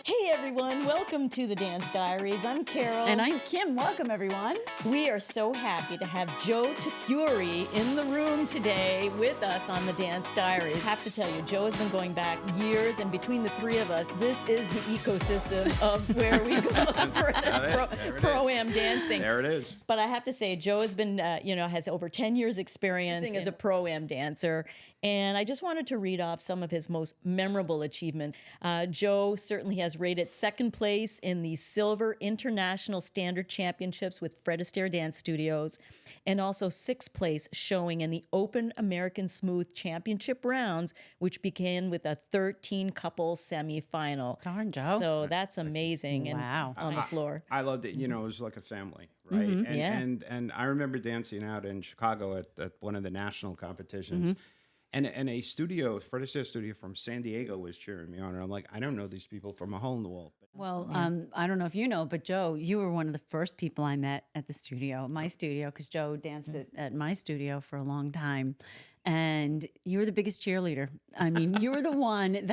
Hey everyone, welcome to the Dance Diaries. I'm Carol. And I'm Kim. Welcome, everyone. We are so happy to have Joe Tafuri in the room today with us on the Dance Diaries. I have to tell you, Joe has been going back years, and between the three of us, this is the ecosystem of where we go for pro-am dancing. There it is. But I have to say, Joe has been, has over 10 years experience as a pro-am dancer. And I just wanted to read off some of his most memorable achievements. Joe certainly has rated second place in the Silver International Standard Championships with Fred Astaire Dance Studios, and also sixth place showing in the Open American Smooth Championship rounds, which began with a 13-couple semifinal. Darn, Joe. So that's amazing. Wow. And on the floor. I loved it. You know, it was like a family, right? Mm-hmm. And I remember dancing out in Chicago at one of the national competitions. Mm-hmm. And a studio, Fred Astaire studio from San Diego was cheering me on. And I'm like, I don't know these people from a hole in the wall. Well, I don't know if you know, but Joe, you were one of the first people I met at the studio, my studio, because Joe danced at my studio for a long time. And you were the biggest cheerleader. I mean, you were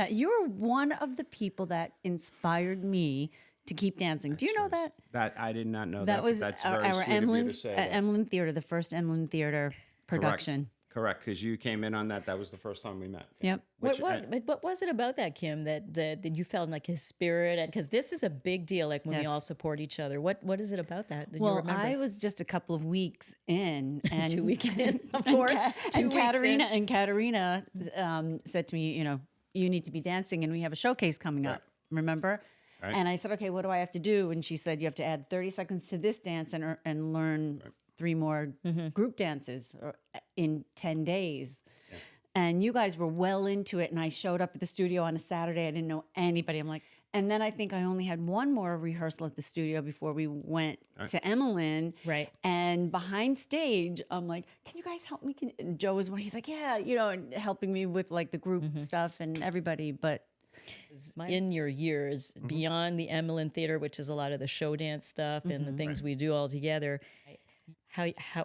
you're one of the people that inspired me to keep dancing. Do you know that? That I did not know that. That was that's our very sweet of you Emlyn, to say that. Emlyn Theater, the first Emlyn Theater production. Correct, because you came in on that. That was the first time we met. Yep. What was it about that, Kim, that you felt like his spirit? And because this is a big deal, like when we all support each other. What is it about that you remember? I was just a couple of weeks in, and 2 weeks in, of course. And Katerina said to me, you need to be dancing, and we have a showcase coming up. Remember? Right. And I said, okay, what do I have to do? And she said, you have to add 30 seconds to this dance and learn 3 more group dances in 10 days. Yeah. And you guys were well into it. And I showed up at the studio on a Saturday. I didn't know anybody. I'm like, and then I think I only had one more rehearsal at the studio before we went to Emmeline. Right. And behind stage, I'm like, can you guys help me? And Joe was one. He's like, yeah, and helping me with like the group stuff and everybody. But in your years beyond the Emmeline Theater, which is a lot of the show dance stuff and the things we do all together,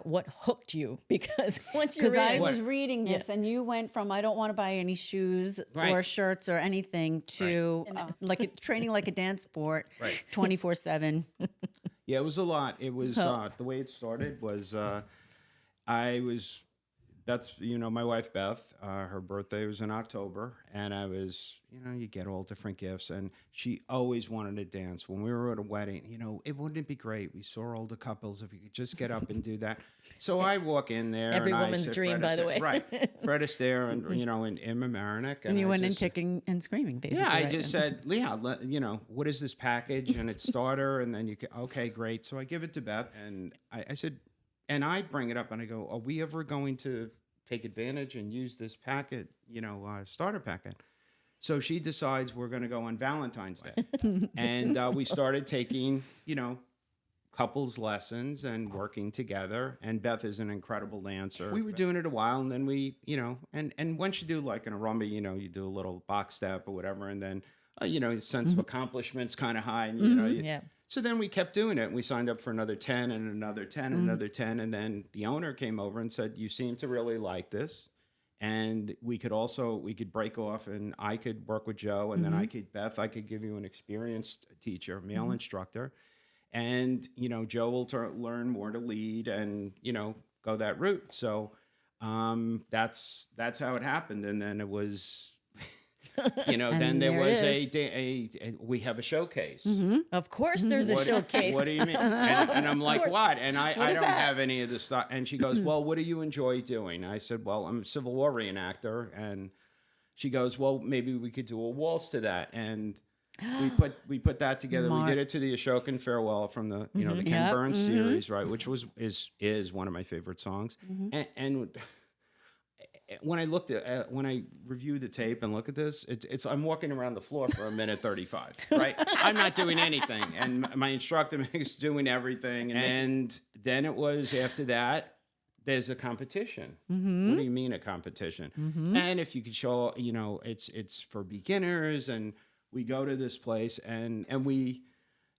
what hooked you? Because once you're I was reading this, and you went from I don't want to buy any shoes or shirts or anything to training like a dance sport, 24/7. Yeah, it was a lot. It was the way it started was that's my wife Beth, her birthday was in October, and I was you get all different gifts, and she always wanted to dance. When we were at a wedding, it wouldn't be great, we saw older couples, if you could just get up and do that. So I walk in there, every and woman's dream, by the way, right? Fred Astaire and in Emma Marinick, and you went in kicking and screaming, basically. Yeah, I just said, Leah, what is this package? And it's starter, and then you can, okay, great. So I give it to Beth, and I said, and I bring it up, and I go, are we ever going to take advantage and use this packet, starter packet? So she decides we're going to go on Valentine's Day. And we started taking, couples lessons and working together. And Beth is an incredible dancer. We were doing it a while, and then we, and once you do like in a rumba, you do a little box step or whatever, and then, your sense of accomplishment's kind of high. And, So then we kept doing it, and we signed up for another 10 and another 10 and another 10. And then the owner came over and said, you seem to really like this. And we could break off, and I could work with Joe, and then I could give you an experienced teacher, male instructor. And, Joe will learn more to lead and, go that route. So that's how it happened. And then it was... then there was we have a showcase. Of course there's a showcase. What do you mean? And I'm like, what? And I don't have any of this stuff. And she goes, well, what do you enjoy doing? I said, well, I'm a Civil War reenactor. And she goes, well, maybe we could do a waltz to that. And we put that together. Smart. We did it to the Ashokan Farewell from the the Ken Burns series, right? Which is one of my favorite songs. And when I review the tape and look at this, it's I'm walking around the floor for 1:35, right? I'm not doing anything, and my instructor is doing everything. And then it was after that, there's a competition. What do you mean a competition? And if you could show, it's for beginners, and we go to this place, and we.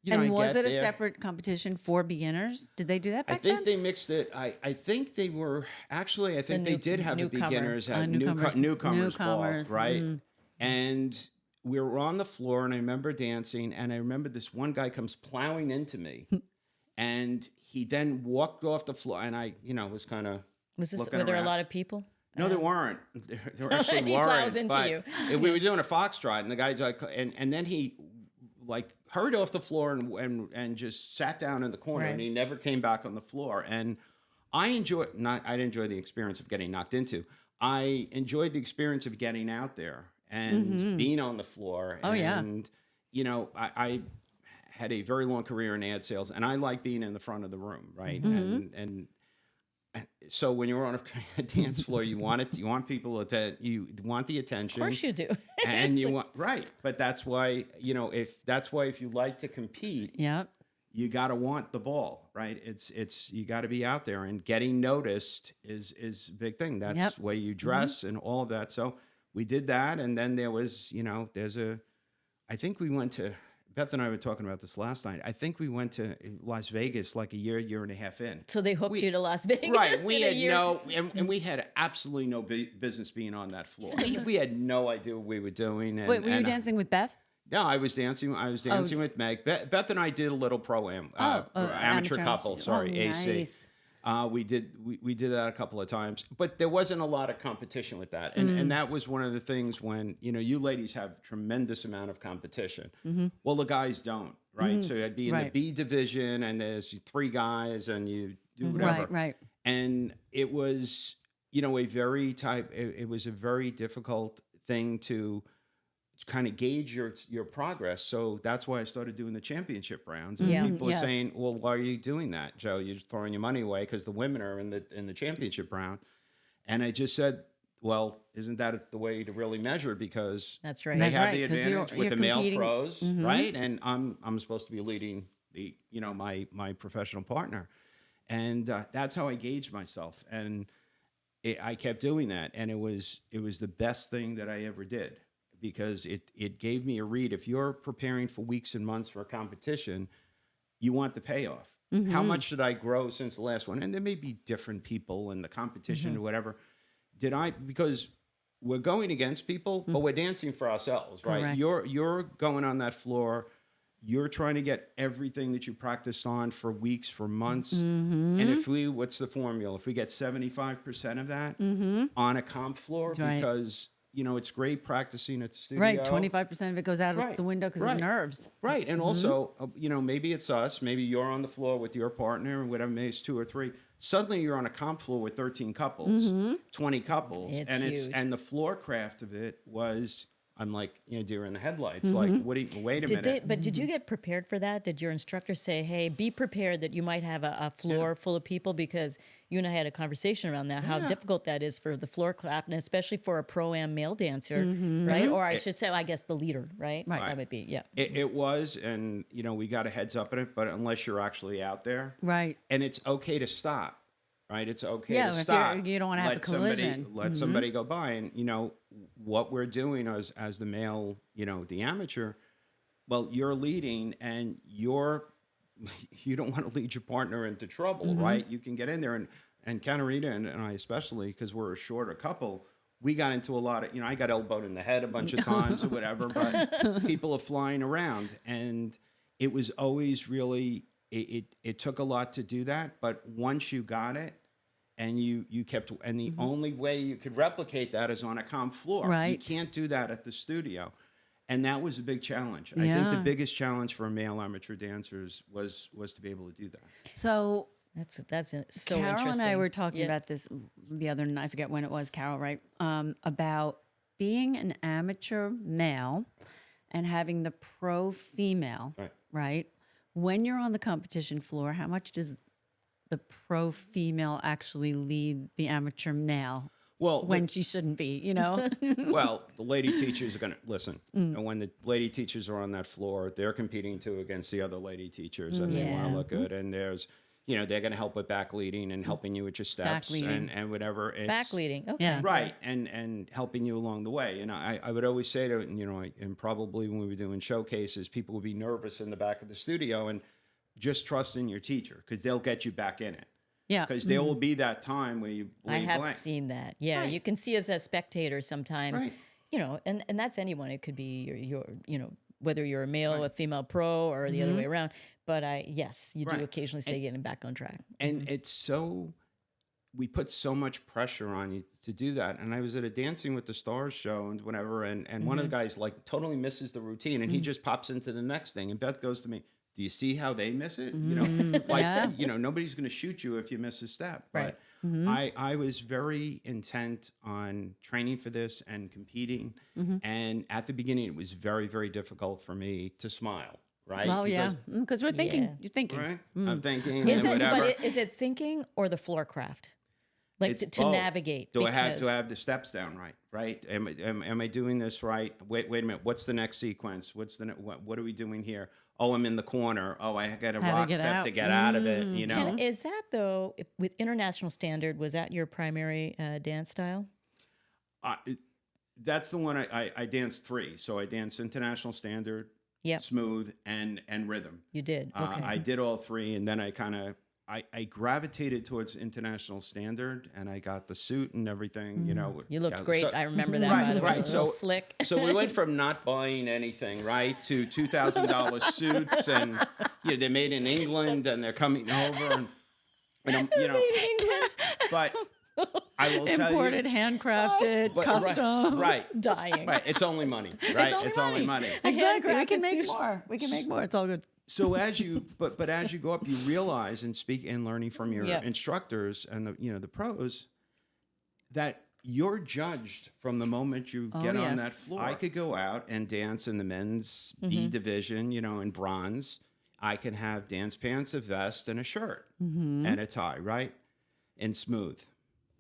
Was it a separate competition for beginners? Did they do that back then? I think they mixed it. I think they were actually. I think they did have a beginners at newcomers ball, right? And we were on the floor, and I remember dancing, and I remember this one guy comes plowing into me, and he then walked off the floor, and I, was kind of were there a lot of people? No, there weren't. There were actually He plows into you. We were doing a foxtrot, and the guy's like, and then he like hurried off the floor and just sat down in the corner, Right. and he never came back on the floor. And I didn't enjoy the experience of getting knocked into. I enjoyed the experience of getting out there and being on the floor. Oh, yeah. And, I had a very long career in ad sales, and I like being in the front of the room, right? And so when you're on a dance floor, you want you want the attention. Of course you do. And you want, right. But that's why, if you like to compete, Yep. you got to want the ball, right? You got to be out there, and getting noticed is a big thing. That's the way you dress and all of that. So we did that. And then there was, I think we went to, Beth and I were talking about this last night. I think we went to Las Vegas like a year and a half in. So they hooked you to Las Vegas. Right. We in a had year. and we had absolutely no business being on that floor. We had no idea what we were doing. And, Wait, were you dancing with Beth? No, I was dancing. With Meg. Beth and I did a little pro-am, amateur couple. Sorry, AC. Nice. We did that a couple of times, but there wasn't a lot of competition with that, and that was one of the things when you ladies have a tremendous amount of competition. Well, the guys don't, right? So I'd be in the B division, and there's 3 guys, and you do whatever. Right. And it was it was a very difficult thing to kind of gauge your progress. So that's why I started doing the championship rounds. And people are saying, well, why are you doing that, Joe? You're throwing your money away because the women are in the championship round. And I just said, well, isn't that the way to really measure it? Because That's right. they That's have right, the 'cause advantage you're with the male competing. pros, right? And I'm supposed to be leading the my professional partner. And that's how I gauged myself. And I kept doing that. And it was the best thing that I ever did, because it gave me a read. If you're preparing for weeks and months for a competition, you want the payoff. How much did I grow since the last one? And there may be different people in the competition or whatever. Because we're going against people, but we're dancing for ourselves, right? Correct. You're going on that floor. You're trying to get everything that you practiced on for weeks, for months. And what's the formula? If we get 75% of that on a comp floor, right. because it's great practicing at the studio. Right. 25% of it goes out Right. the window because Right. of nerves. Right. And also, maybe it's us. Maybe you're on the floor with your partner, and whatever, maybe it's 2 or 3. Suddenly you're on a comp floor with 13 couples, 20 couples. It's and huge. and the floor craft of it was, I'm like, deer in the headlights. Like, wait a minute. But did you get prepared for that? Did your instructor say, hey, be prepared that you might have a floor full of people? Because you and I had a conversation around that, how difficult that is for the floor clap, and especially for a pro-am male dancer, right? Or I should say, I guess the leader, right? Right. That would be, yeah. It was, and, we got a heads up on it, but unless you're actually out there. Right. And it's okay to stop. Right, it's okay Yeah, to if stop. you don't wanna have a collision. Let somebody go by, and what we're doing as the male, the amateur. Well, you're leading, and you don't want to lead your partner into trouble, right? You can get in there, and Katarina and I especially, because we're a shorter couple, we got into a lot of, I got elbowed in the head a bunch of times or whatever, but people are flying around, and it was always really. It took a lot to do that, but once you got it, and you kept, and the only way you could replicate that is on a comp floor. Right. You can't do that at the studio, and that was a big challenge. I Yeah. think the biggest challenge for male amateur dancers was to be able to do that. So That's so Carol interesting. and I were talking Yeah. about this the other night. I forget when it was, Carol, right? About being an amateur male and having the pro female, right? When you're on the competition floor, how much does the pro female actually lead the amateur male? Well, When she shouldn't be, well, the lady teachers are going to listen. And when the lady teachers are on that floor, they're competing too against the other lady teachers, and they want to look good. And there's, they're going to help with back leading and helping you with your steps and whatever. It's, Back leading. Okay. Yeah. Right, and helping you along the way. And I would always say to, and probably when we were doing showcases, people would be nervous in the back of the studio, and just trust in your teacher, because they'll get you back in it. Yeah. Because there will be that time where you I have blank. seen that. Yeah, Right. you can see as a spectator sometimes. Right. and that's anyone. It could be your whether you're a male or a female pro or the other way around. But yes, you do occasionally say getting back on track. And we put so much pressure on you to do that. And I was at a Dancing with the Stars show and whatever, and one of the guys like totally misses the routine, and he just pops into the next thing. And Beth goes to me, "Do you see how they miss it? Nobody's going to shoot you if you miss a step." Right. But I was very intent on training for this and competing. And at the beginning, it was very, very difficult for me to smile. Right. Well, because we're thinking. Yeah. You're thinking. Right. I'm thinking. Is and it? whatever. But is it thinking or the floor craft? Like It's to both. navigate. Do I have the steps down right? Right? Am I doing this right? Wait a minute. What's the next sequence? What are we doing here? Oh, I'm in the corner. Oh, I got a rock step to get out of it. Is that though with international standard? Was that your primary dance style? That's the one I danced 3. So I danced international standard, smooth, and rhythm. You did. Okay. I did all 3, and then I gravitated towards international standard, and I got the suit and everything. You looked great. I remember that. Right. So slick. So we went from not buying anything, right, to $2,000 suits, and they're made in England, and they're coming over, and but I will tell you, Imported, handcrafted, custom. Right. Dying. Right. It's only money. Right. It's only money. Exactly. We can make more. We can make more. It's all good. So as you go up, you realize and speak and learning from your instructors and the pros that you're judged from the moment you get on that floor. I could go out and dance in the men's B division, in bronze. I can have dance pants, a vest, and a shirt and a tie, right? And smooth.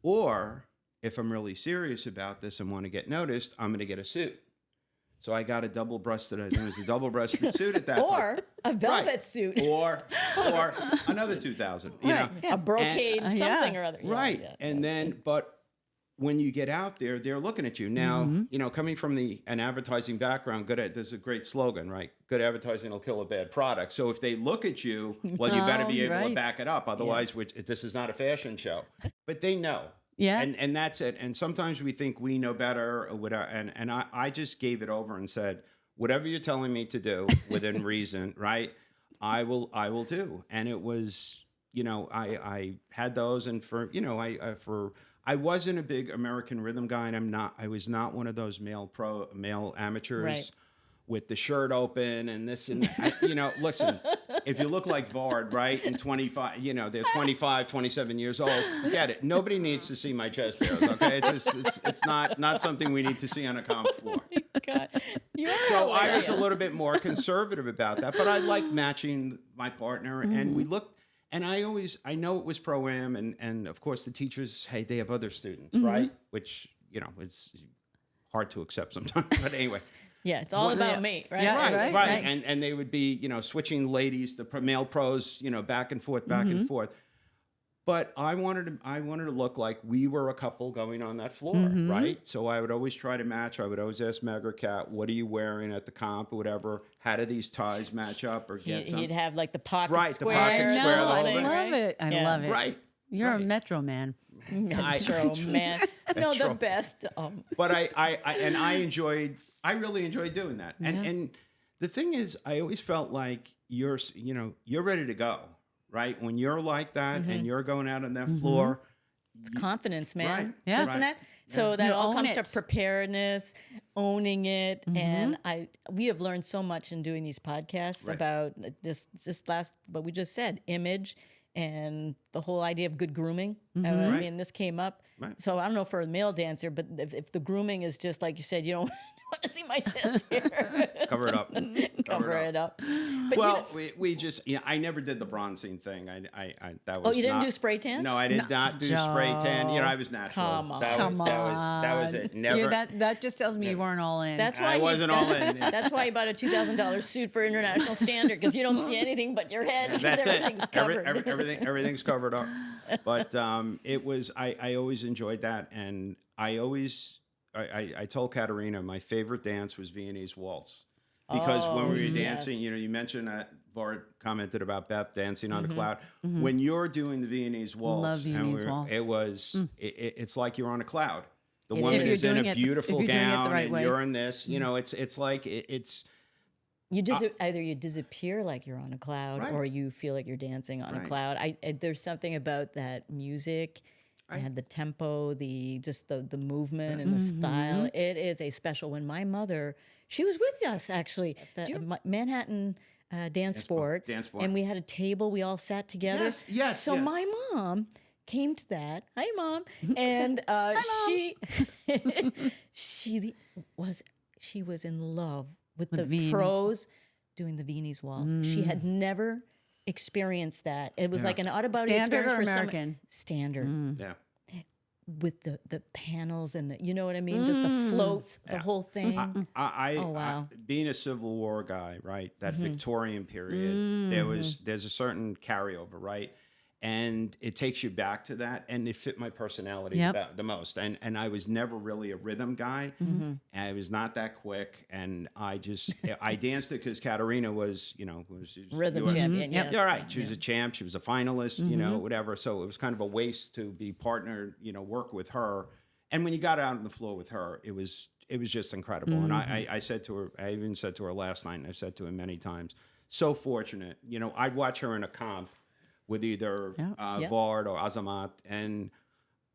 Or if I'm really serious about this and want to get noticed, I'm going to get a suit. So I got a double-breasted, I think it was a double-breasted suit at that time. Or a velvet suit. Or another 2,000, A brocade something or other. Right. And then, but when you get out there, they're looking at you. Now, coming from an advertising background, there's a great slogan, right? Good advertising will kill a bad product. So if they look at you, well, you better be able to back it up. Otherwise, this is not a fashion show. But they know. Yeah. And that's it. And sometimes we think we know better or whatever. And I just gave it over and said, whatever you're telling me to do within reason, right? I will do. And it was, I had those, and I wasn't a big American rhythm guy, and I was not one of those male amateurs with the shirt open and this and that. Listen, if you look like Vard, right, and 25, they're 25, 27 years old, get it. Nobody needs to see my chest hairs, okay? It's not something we need to see on a comp floor. God. So I was a little bit more conservative about that, but I like matching my partner, and we looked. And I know it was pro-am, and of course the teachers, hey, they have other students, right? Which, it's hard to accept sometimes, but anyway. Yeah, it's all about me, right? Yeah, right. And they would be, switching ladies, the male pros, back and forth. But I wanted to look like we were a couple going on that floor, right? So I would always try to match. I would always ask Megra Cat, what are you wearing at the comp or whatever? How do these ties match up or get something? He'd have like the pocket the square. pocket square, the whole thing. I love it. I love it. Right. You're a Metro man. Metro man. No, the best. But I really enjoyed doing that. And the thing is, I always felt like you're ready to go, right? When you're like that and you're going out on that floor. It's confidence, man. Right. Yeah. Isn't it? So that You all own comes it. to preparedness, owning it. And we have learned so much in doing these podcasts about what we just said, image and the whole idea of good grooming. I mean, this came up. Right. So I don't know for a male dancer, but if the grooming is just like you said, you don't want to see my chest here. Cover it up. Cover it up. But Well, we just, I never did the bronzing thing. That was oh, you didn't not- do spray tan? No, I did not do spray tan. I was natural. Come on. That was it. Never. That just tells me you weren't all in. That's why I wasn't all in. That's why you bought a $2,000 suit for international standard, because you don't see anything but your head. Because That's everything's it. covered. Everything's covered up. But it was. I always enjoyed that, and I told Katerina my favorite dance was Viennese waltz, because when we were dancing, you mentioned that Bart commented about Beth dancing on a cloud. When you're doing the Viennese waltz, Love Viennese waltz. it was it's like you're on a cloud. The If woman you're is in doing a it- beautiful if you're doing it the gown, right and way. you're in this. You know, it's like it's You either you disappear like you're on a cloud, Right. or you feel like you're dancing on a Right. cloud. There's something about that music and the tempo, the movement and the style. It is a special. When my mother, she was with us actually, at the Manhattan Dance Sport, and we had a table. We all sat together. Yes. So my mom came to that. Hi, Mom. And she was in love with the Viennese. pros doing the Viennese waltz. She had never experienced that. It was like an out-of-body Standard experience or for some American? standard yeah. with the panels and you know what I mean? Just the floats, the whole thing. Oh wow. Being a Civil War guy, right? That Victorian period, there's a certain carryover, right? And it takes you back to that, and it fit my personality the most. And I was never really a rhythm guy. And I was not that quick, and I danced it because Katerina was Rhythm US champion, yes. Yeah, right. She was a champ. She was a finalist. You know, whatever. So it was kind of a waste to be partnered. Work with her. And when you got out on the floor with her, it was just incredible. And I said to her, I even said to her last night, and I've said to her many times, so fortunate. I'd watch her in a comp with either Vard or Azamat, and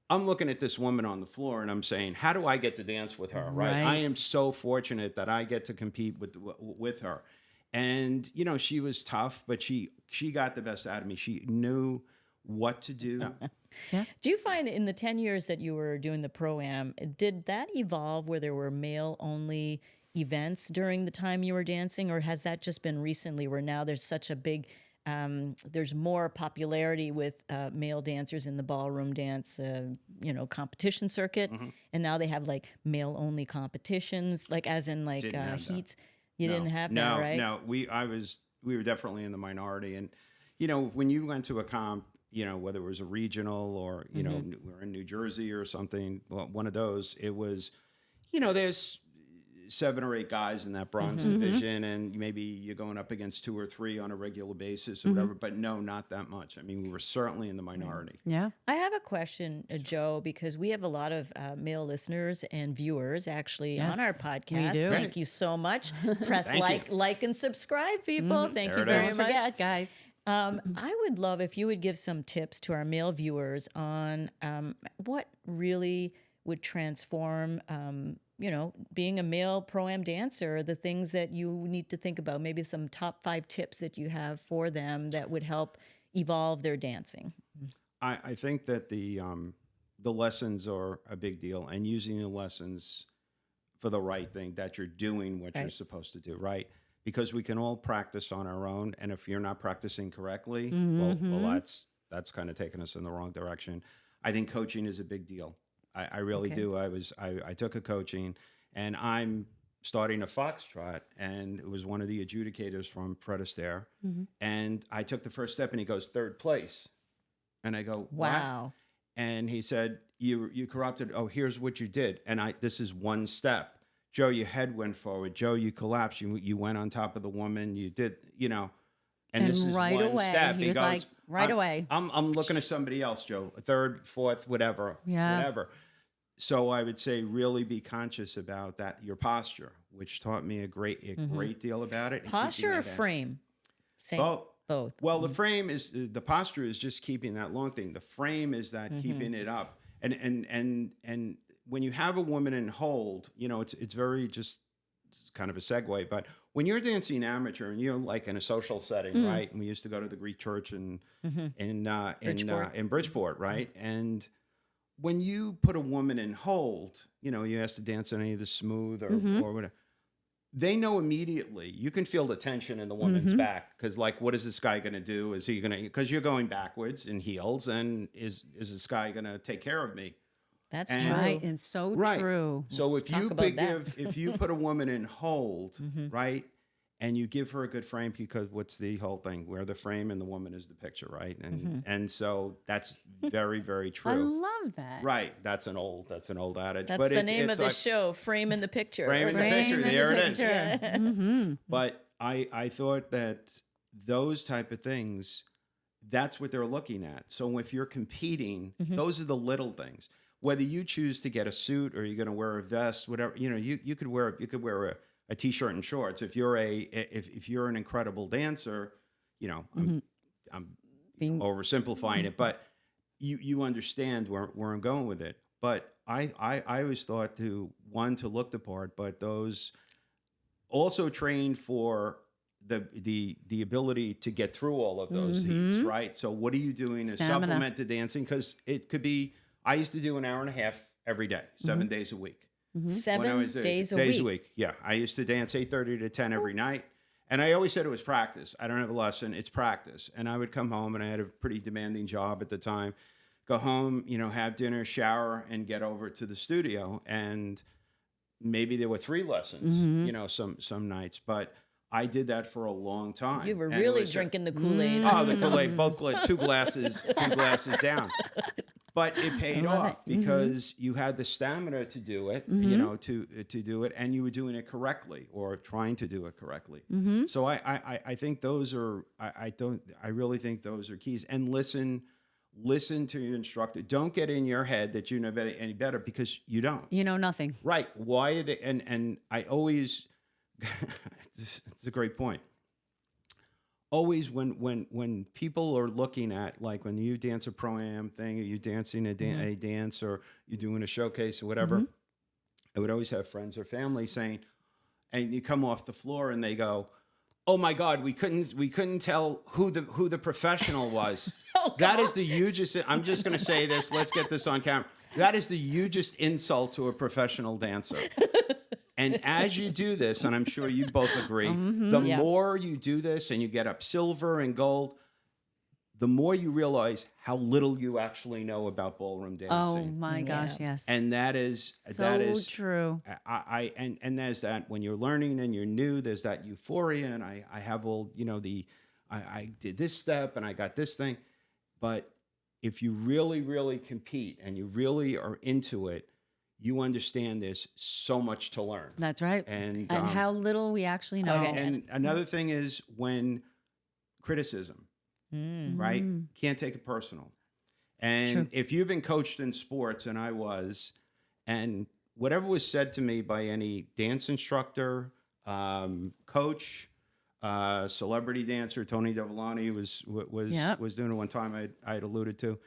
I'm looking at this woman on the floor, and I'm saying, how do I get to dance with her, right? I am so fortunate that I get to compete with her. And, she was tough, but she got the best out of me. She knew what to do. Do you find that in the 10 years that you were doing the Pro-Am, did that evolve where there were male-only events during the time you were dancing, or has that just been recently where now there's such a big... there's more popularity with male dancers in the ballroom dance, competition circuit, and now they have like male-only competitions, like as in like heats. You didn't have that, right? No, we were definitely in the minority, and when you went to a comp, whether it was a regional or we're in New Jersey or something, one of those, it was, there's 7 or 8 guys in that bronze division, and maybe you're going up against 2 or 3 on a regular basis or whatever, but no, not that much. I mean, we were certainly in the minority. Yeah. I have a question, Joe, because we have a lot of male listeners and viewers actually on our podcast. we do. Thank you so much. Press like and subscribe, people. Thank There you it very is. much. Don't forget, guys. I would love if you would give some tips to our male viewers on what really would transform being a male Pro-Am dancer, the things that you need to think about, maybe some top 5 tips that you have for them that would help evolve their dancing. I think that the lessons are a big deal, and using the lessons for the right thing, that you're doing what you're supposed to do, right? Because we can all practice on our own, and if you're not practicing correctly, well, that's kind of taking us in the wrong direction. I think coaching is a big deal. I really do. I took a coaching, and I'm starting a foxtrot, and it was one of the adjudicators from Fred Astaire, and I took the first step, and he goes, 3rd place, and I go, wow. What? And he said, you corrupted. Oh, here's what you did, and this is one step. Joe, your head went forward. Joe, you collapsed. You went on top of the woman. You did, And this is right one away, step. he was like, right away. I'm looking at somebody else, Joe. 3rd, 4th, whatever. So I would say really be conscious about that, your posture, which taught me a great deal about it. Posture or frame? Same. Both. Well, the posture is just keeping that long thing. The frame is that keeping it up. And when you have a woman in hold, it's very just kind of a segue, but when you're dancing amateur and you're like in a social setting, right? And we used to go to the Greek church in Bridgeport, right? And when you put a woman in hold, you ask to dance on any of the smooth or whatever, they know immediately. You can feel the tension in the woman's back because, like, what is this guy going to do? Is he going to? Because you're going backwards in heels, and is this guy going to take care of me? That's And- true. Right, and so Right. true. So if you about that. if you put a woman in hold, right, and you give her a good frame, because what's the whole thing? Where the frame and the woman is the picture, right? And so that's very, very true. I love that. Right. That's an old adage. That's but the it's name of it's the like, show, Frame in the Picture. Frame in the Frame picture. in the There it is. picture. But I thought that those type of things, that's what they're looking at. So if you're competing, those are the little things. whether you choose to get a suit or you're going to wear a vest, whatever, you could wear a t-shirt and shorts. If you're if you're an incredible dancer, I'm Being- oversimplifying it, but you understand where I'm going with it. But I always thought to look the part, but those also trained for the ability to get through all of those heats, right? So what are you doing to Stamina. supplement the dancing? Because it could be, I used to do an hour and a half every day, 7 days a week. 7 days a week. Yeah, I used to dance 8:30 to 10 every night. And I always said it was practice. I don't have a lesson, it's practice. And I would come home, and I had a pretty demanding job at the time. Go home, have dinner, shower, and get over to the studio. And maybe there were 3 lessons, some nights. But I did that for a long time. You were And it really was- drinking the Kool-Aid. Oh, the Kool-Aid, two glasses down. But it paid off because you had the stamina to do it, to do it, and you were doing it correctly or trying to do it correctly. So I think those are, I really think those are keys. And listen to your instructor. Don't get in your head that you know any better, because you don't. You know nothing. Right. Why are they, and I always, it's a great point. Always when people are looking at, like when you dance a pro-am thing, or you dancing a dance, or you're doing a showcase or whatever, I would always have friends or family saying, and you come off the floor and they go, "Oh my God, we couldn't tell who the professional was." That is the hugest. I'm just going to say this. Let's get this on camera. That is the hugest insult to a professional dancer. And as you do this, and I'm sure you both agree, the more you do this and you get up silver and gold, the more you realize how little you actually know about ballroom dancing. Oh my gosh, yes. And that is so true. And there's that when you're learning and you're new, there's that euphoria, and I have all, I did this step and I got this thing. But if you really, really compete and you really are into it, you understand there's so much to learn. That's right. And how little we actually know. And another thing is when criticism, right? Can't take it personal. And True. if you've been coached in sports, and I was, and whatever was said to me by any dance instructor, coach, celebrity dancer, Tony Dovolani was doing it one time I had alluded to,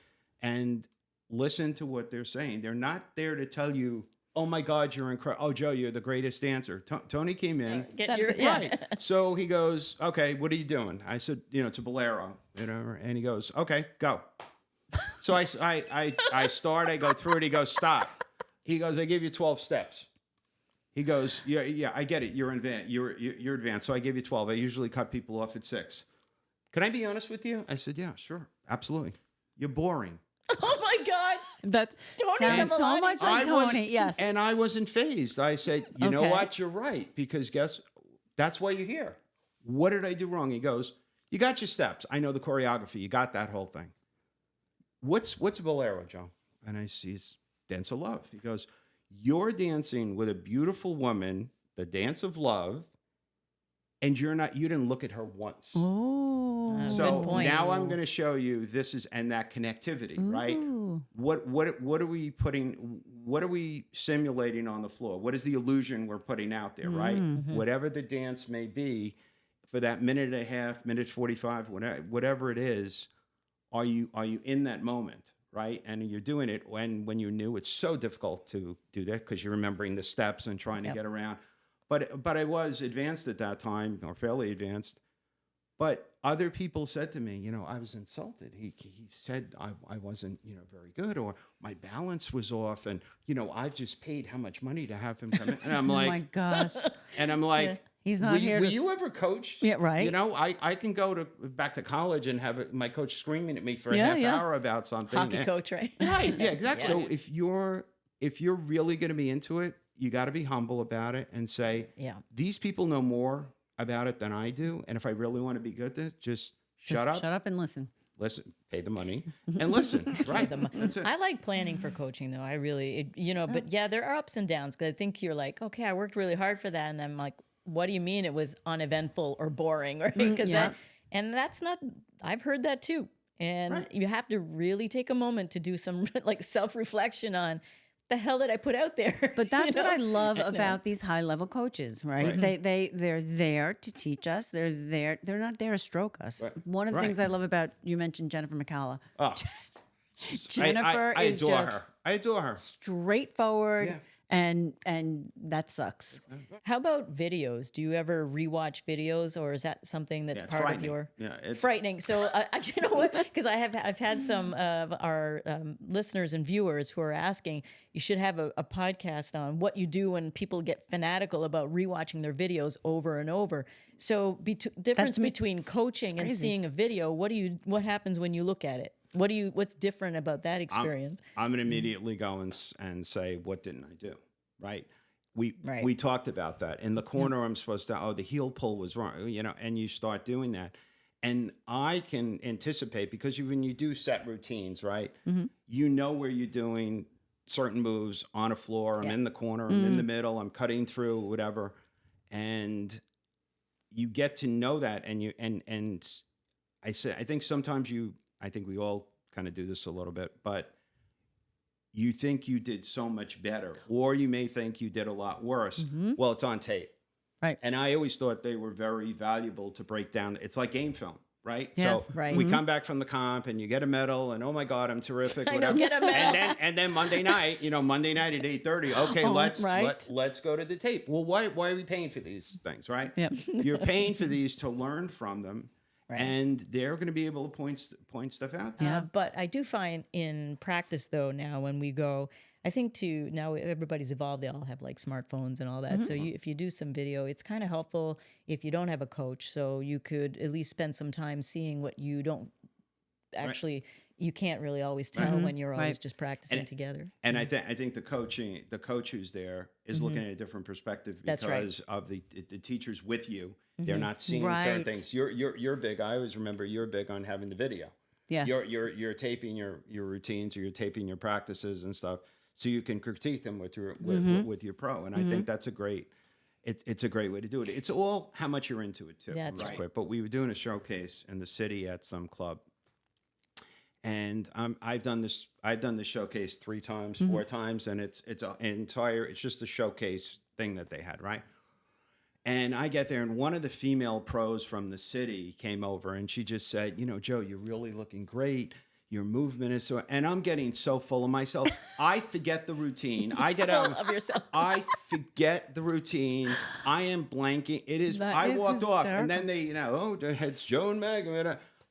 and listen to what they're saying. They're not there to tell you, "Oh my God, you're incredible. Oh, Joe, you're the greatest dancer." Tony came in. Right. So he goes, "Okay, what are you doing?" I said, "It's a bolero," and he goes, "Okay, go." So I start, I go through it. He goes, "Stop." He goes, "I gave you 12 steps." He goes, "Yeah, I get it. You're advanced. So I gave you 12. I usually cut people off at 6. Can I be honest with you?" I said, "Yeah, sure. Absolutely. You're boring." Oh my God. That Tony sounds so Dovolani. much like Tony. Yes. And I wasn't phased. I said, "You know Okay. what? You're right, because that's why you're here. What did I do wrong?" He goes, "You got your steps. I know the choreography. You got that whole thing. What's a bolero, Joe?" And I see it's Dance of Love. He goes, "You're dancing with a beautiful woman, the dance of love, and you didn't look at her once." Oh. So Good point. now I'm going to show you and that connectivity, right? Ooh. What are we putting? What are we simulating on the floor? What is the illusion we're putting out there, right? Whatever the dance may be, for that minute and a half, minute 45, whatever it is, are you in that moment, right? And you're doing it when you're new. It's so difficult to do that because you're remembering the steps and trying to get around. But I was advanced at that time, or fairly advanced. But other people said to me, I was insulted. He said I wasn't, very good, or my balance was off, and I've just paid how much money to have him come in, and I'm Oh like, my gosh. and I'm like, He's not were here. Were you ever coached? Yeah, right. I can go back to college and have my coach screaming at me for a Yeah, half yeah. hour about something. Hockey coach, right? Right. Yeah, exactly. So if you're really going to be into it, you got to be humble about it and say, these people know more about it than I do. And if I really want to be good at this, just shut up. Shut up and listen. Listen, pay the money and listen. Right. That's it. I like planning for coaching, though. I really, but there are ups and downs, because I think you're like, okay, I worked really hard for that. And I'm like, what do you mean it was uneventful or boring? Right? Because and that's not, I've heard that too. And you have to really take a moment to do some like self-reflection on the hell did I put out there? But that's You what I know? love about these high-level coaches, right? They're there to teach us. They're not there to stroke us. One of the things I love about, you mentioned Jennifer McCalla. Oh, Jennifer I is adore just her. I adore her. straightforward, and that sucks. How about videos? Do you ever rewatch videos, or is that something that's it's part of frightening. your It's frightening? So you know what? Because I've had some of our listeners and viewers who are asking, you should have a podcast on what you do when people get fanatical about rewatching their videos over and over. So difference between coaching and seeing a video. What happens when you look at it? What's different about that experience? I'm going to immediately go and say, what didn't I do? Right. We talked about that in the corner. I'm supposed to, the heel pull was wrong, you know, and you start doing that. And I can anticipate, because when you do set routines, right, you know where you're doing certain moves on a floor. I'm in the corner, I'm in the middle, I'm cutting through, whatever. And you get to know that. And I think sometimes I think we all kind of do this a little bit, but you think you did so much better, or you may think you did a lot worse. Well, it's on tape. Right. And I always thought they were very valuable to break down. It's like game film, right? Yes, so right. we come back from the comp and you get a medal and, oh my God, I'm terrific. Whatever. Get a medal. And then Monday night, Monday night at 8:30, okay, let's go to the tape. Well, why are we paying for these things, right? Yep. You're paying for these to learn from them. Right. And they're going to be able to point stuff out. But I do find in practice, though, now when we go, I think now everybody's evolved. They all have like smartphones and all that. So if you do some video, it's kind of helpful if you don't have a coach. So you could at least spend some time seeing what you don't actually, you can't really always tell when you're always just practicing together. And I think the coach who's there is looking at a different perspective because of the teachers with you. They're not seeing certain things. You're big. I always remember you're big on having the video. Yes. You're taping your routines, or you're taping your practices and stuff, so you can critique them with your pro. And I think that's a great. It's a great way to do it. It's all how much you're into it too. That's right. Quick. But we were doing a showcase in the city at some club, and I've done this showcase 3 times, 4 times, and it's just a showcase thing that they had, right? And I get there, and one of the female pros from the city came over, and she just said, Joe, you're really looking great. Your movement is so, and I'm getting so full of myself. I forget the routine. I get out of yourself. I forget the routine. I am blanking. It is. I walked off, and then they, it's Joe and Meg.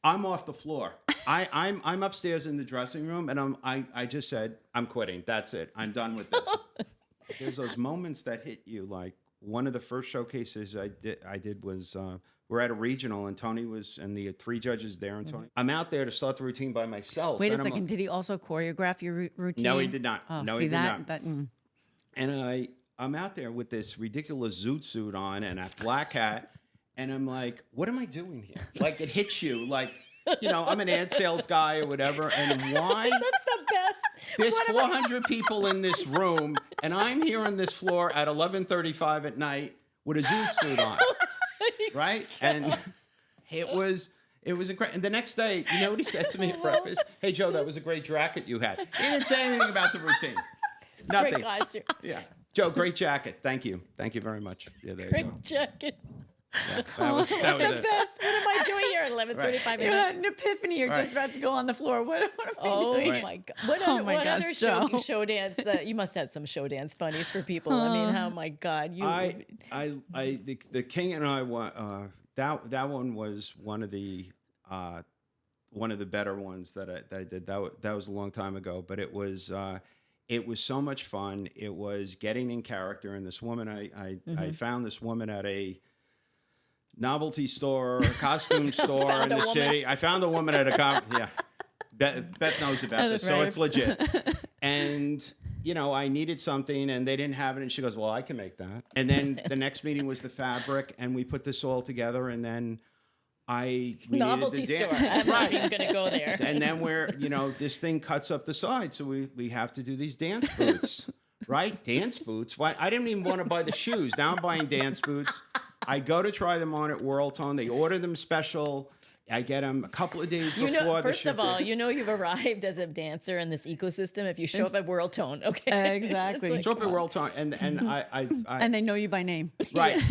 I'm off the floor. I'm upstairs in the dressing room, and I just said, I'm quitting. That's it. I'm done with this. There's those moments that hit you like. One of the first showcases I did was we're at a regional, and Tony was, and the 3 judges there, and Tony. I'm out there to start the routine by myself. Wait a second, did he also choreograph your routine? No, he did not. Oh, no, see he did that? not. And I'm out there with this ridiculous zoot suit on and a black hat, and I'm like, what am I doing here? Like it hits you, like. I'm an ad sales guy or whatever, and why? That's the best. There's 400 people in this room, and I'm here on this floor at 11:35 at night with a zoot suit on, right? And it was incredible. And the next day, you know what he said to me at breakfast? Hey, Joe, that was a great jacket you had. He didn't say anything about the routine. Nothing. Great costume. Yeah, Joe, great jacket. Thank you very much. Yeah, there you go. Great jacket. Yeah, that was the it. best. What am I doing here at 11:35? You had an epiphany. You're just about to go on the floor. What am I doing? My God! What other show dance? You must have some show dance funnies for people. I mean, oh my God! The King and I that one was one of the better ones that I did. That was a long time ago, but it was so much fun. It was getting in character. And this woman, I found this woman at a novelty store, a costume store in the city. I found a woman at a Beth knows about this, so it's legit. And I needed something, and they didn't have it, and she goes, "Well, I can make that." And then the next meeting was the fabric, and we put this all together, and then novelty store. I'm not even going to go there. And then this thing cuts up the side, so we have to do these dance boots, right? Dance boots. Why? I didn't even want to buy the shoes. Now I'm buying dance boots. I go to try them on at World Tone. They order them special. I get them a couple of days You before know, the first show. of all, you know you've arrived as a dancer in this ecosystem if you show up at World Tone. Okay, Exactly. It's like, Show up at World Time, and I And they know you by name. right,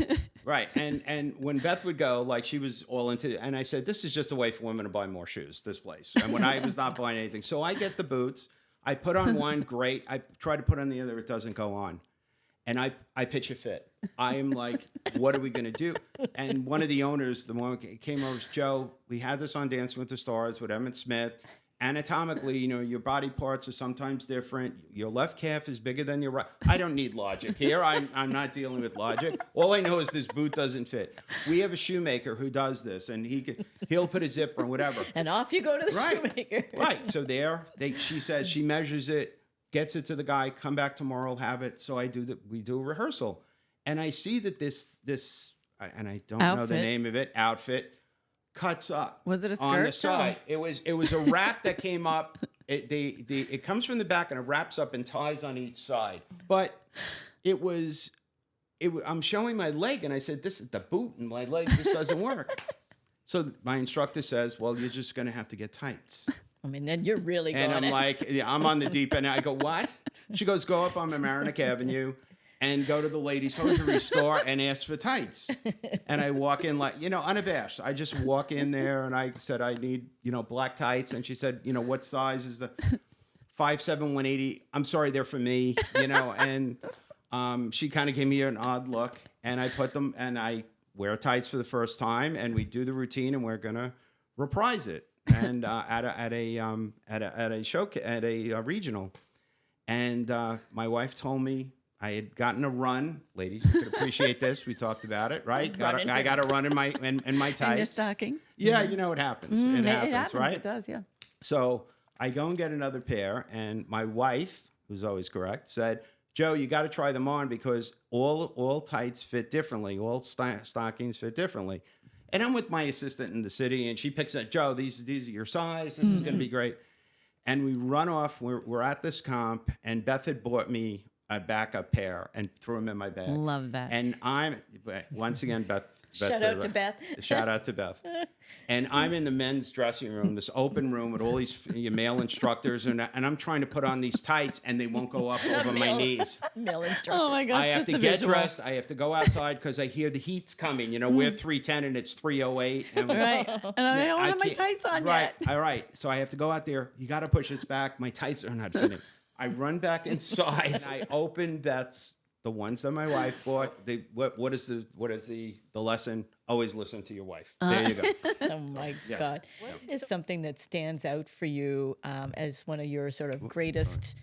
right, and when Beth would go, like she was all into, and I said, this is just a way for women to buy more shoes. This place, and when I was not buying anything, so I get the boots. I put on one, great. I try to put on the other, it doesn't go on. And I pitch a fit. I am like, what are we going to do? And one of the owners, the one who came over, Joe, we had this on Dancing with the Stars with Emmett Smith. Anatomically, you know, your body parts are sometimes different. Your left calf is bigger than your right. I don't need logic here. I'm not dealing with logic. All I know is this boot doesn't fit. We have a shoemaker who does this, and he'll put a zipper and whatever. and off you go to the shoemaker. Right. So she says she measures it, gets it to the guy, come back tomorrow, have it. So we do a rehearsal. And I see that this, and I don't know the name of it, outfit, cuts up. Was it a skirt? On the side. It was a wrap that came up. It comes from the back and it wraps up and ties on each side. But I'm showing my leg and I said, this is the boot and my leg, this doesn't work. So my instructor says, well, you're just going to have to get tights. I mean, then you're really going. And I'm like, yeah, I'm on the deep end. I go, what? She goes, go up on Mamaroneck Avenue and go to the ladies' hosiery store and ask for tights. And I walk in like, unabashed. I just walk in there and I said, I need, black tights. And she said, what size is the 5'7", 180? I'm sorry, they're for me, and she kind of gave me an odd look and I put them and I wear tights for the first time and we do the routine and we're going to reprise it. And at a show at a regional, and my wife told me I had gotten a run. Ladies, you could appreciate this. We talked about it, right? I got a run in my tights. In your stockings. Yeah, it happens. It happens, right? It does, yeah. So I go and get another pair, and my wife, who's always correct, said, "Joe, you got to try them on because all tights fit differently. All stockings fit differently." And I'm with my assistant in the city, and she picks up, Joe, these are your size. This is going to be great. And we run off. We're at this comp, and Beth had bought me a backup pair and threw them in my bag. Love that. And once again, Beth. Shout out to Beth. Shout out to Beth. And I'm in the men's dressing room, this open room with all these male instructors, and I'm trying to put on these tights, and they won't go up over my knees. Male instructors. Oh my gosh! I have to get dressed. I have to go outside because I hear the heat's coming. We're 310 and it's 308. And Right. And I don't have my tights on right, yet. All right. So I have to go out there. You got to push this back. My tights are not fitting. I run back inside. I open the ones that my wife bought. What is the lesson? Always listen to your wife. There you go. Oh my God. What is something that stands out for you as one of your sort of greatest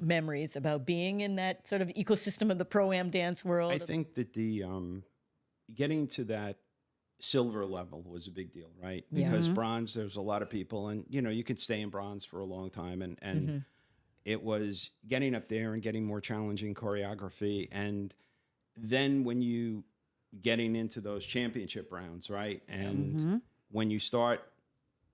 memories about being in that sort of ecosystem of the Pro-Am dance world? I think that the getting to that silver level was a big deal, right? Yeah. Because bronze, there's a lot of people, and you could stay in bronze for a long time, and it was getting up there and getting more challenging choreography, and then when you getting into those championship rounds, right? And when you start,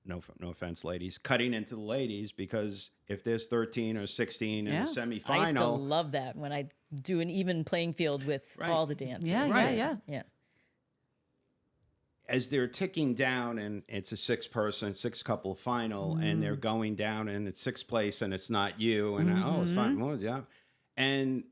no offense, ladies, cutting into the ladies, because if there's 13 or 16 in the semifinal, I used to love that when I do an even playing field with all the dancers. Yeah. As they're ticking down and it's a six couple final, and they're going down and it's sixth place and it's not you, and it's fine. Well, yeah. And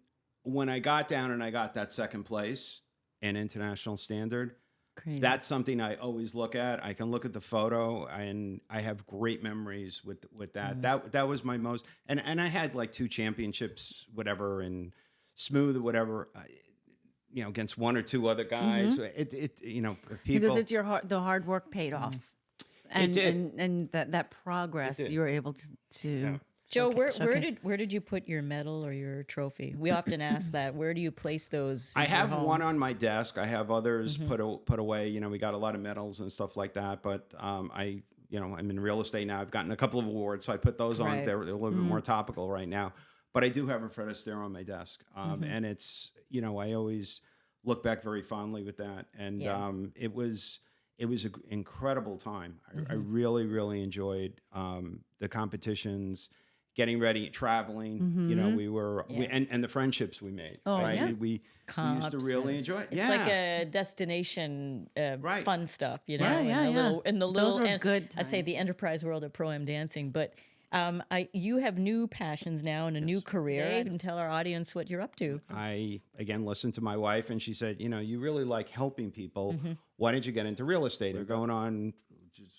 when I got down and I got that second place in international standard, Crazy. That's something I always look at. I can look at the photo and I have great memories with that. That was my most, and I had like 2 championships, whatever, and smooth or whatever, against 1 or 2 other guys. People, because it's the hard work paid off, and it did. and that progress you were able to. Yeah. Joe, where did you put your medal or your trophy? We often ask that. Where do you place those? I have one on my desk. I have others put away. We got a lot of medals and stuff like that. But I'm in real estate now. I've gotten a couple of awards, so I put those on. They're a little bit more topical right now. But I do have a Fred Astaire on my desk, and it's I always look back very fondly with that. And it was an incredible time. I really, really enjoyed the competitions. getting ready, traveling. You know, we were, and the friendships we made. Oh, right? yeah. We used to really enjoy it. It's like a destination, fun stuff, you know. Yeah. In the little, Those were and good I say the enterprise world of Pro-Am dancing, but you have new passions now and a new career. And tell our audience what you're up to. I, again, listened to my wife, and she said, you know, you really like helping people. Why didn't you get into real estate? We're going on, just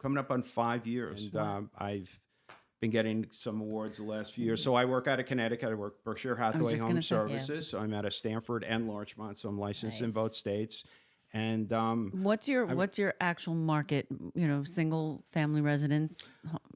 coming up on 5 years. And I've been getting some awards the last few years. So I work out of Connecticut. I work Berkshire, Hathaway, just Home gonna say, Services. So I'm out of Stanford and Larchmont. So I'm licensed in both states. And What's your actual market? You know, single family residence.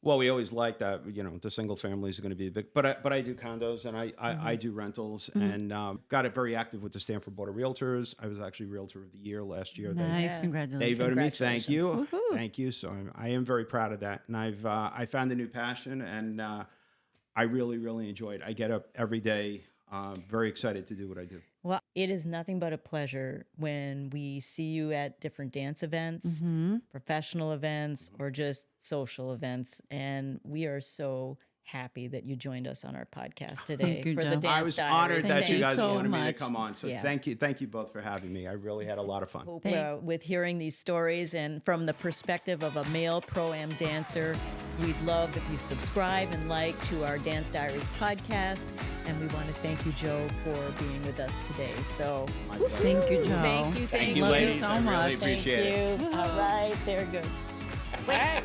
well, we always like that. You know, the single families are going to be big, but I do condos and I do rentals and got it very active with the Stanford Board of Realtors. I was actually Realtor of the Year last year. Nice, They congratulations. voted me. Thank you, thank you. So I am very proud of that, and I found a new passion, and I really enjoy it. I get up every day, very excited to do what I do. Well, it is nothing but a pleasure when we see you at different dance events, professional events, or just social events. And we are so happy that you joined us on our podcast today Thank you, for the Joe. Dance I was Diaries. honored that Thank you guys so wanted me to much. come on. So thank you both for having me. I really had a lot of fun. Hope, with hearing these stories and from the perspective of a male Pro-Am dancer, we'd love if you subscribe and like to our Dance Diaries podcast. And we want to thank you, Joe, for being with us today. So Thank you, Joe. thank you, Thank you, Love you ladies. so I really much. appreciate it. Thank you. All right, they're good. All right.